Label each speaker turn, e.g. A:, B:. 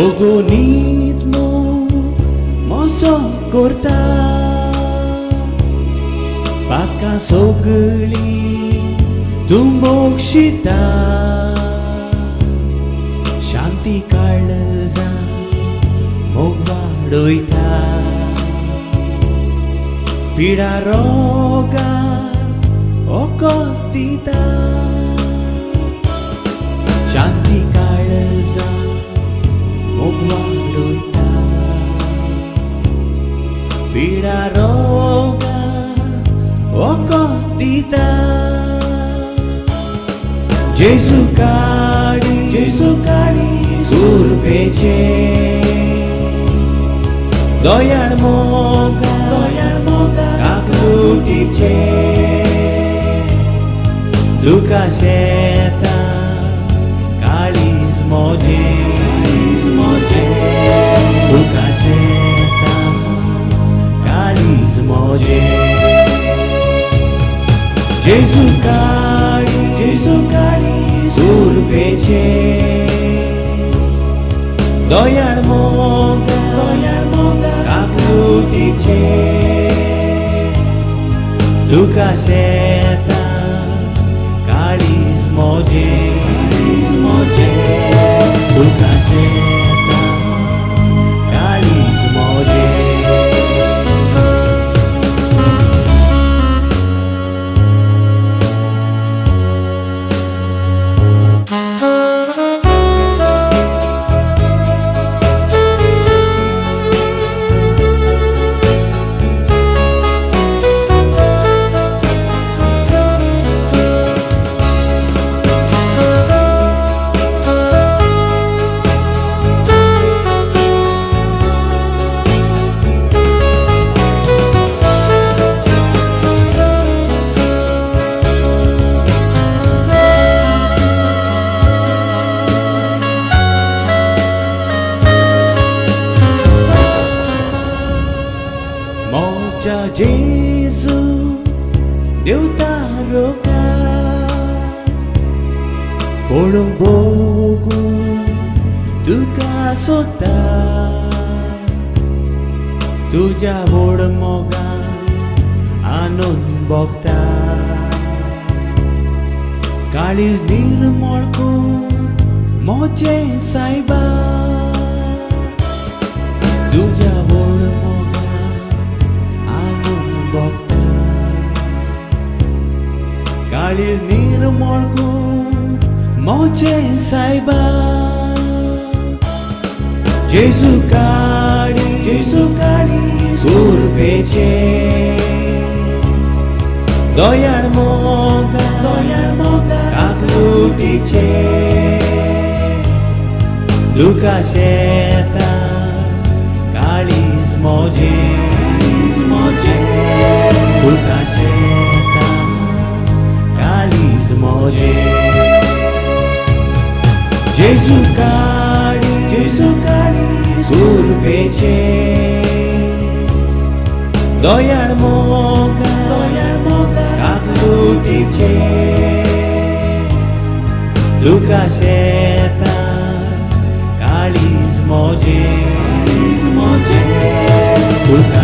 A: Ogonit mo करता बाका सगळी तुंबोक्षिता शांती काळजा मोग वाडयता पिडा रोगा ओकोत दिता शांती काळजा मोग वाडयता पिडा रोगा ओकोत दिता जेसु काळी सुरपेचे दयाळ मोगा काकलुटीचे दुका शेता काळीज मोजे दुका शेता काळीज मोजे जेसु काळी सुरपेचे दयाळ मोगा काकलुटीचे दुका शेता काळीज मोजे दुका शेता काळीज मोजे मोजा जेसु देवता रोगा पळोवंक बोगू तुका सोदता तुज्या व्हड मोगान आनंद भोगता काळीज निर्मळ करून मोचे सायबा तुज्या व्हड काळीज निर्मळ करून मोचे सायबा जेसु काळी सुरपेचे दयाळ मोगा काकलुटीचे दुका शेता काळीज मोजे दुका शेता काळीज मोजे जेसु काळी सुरपेचे दयाळ मोगा काकलुटीचे दुका शेता काळीज मोजे दुका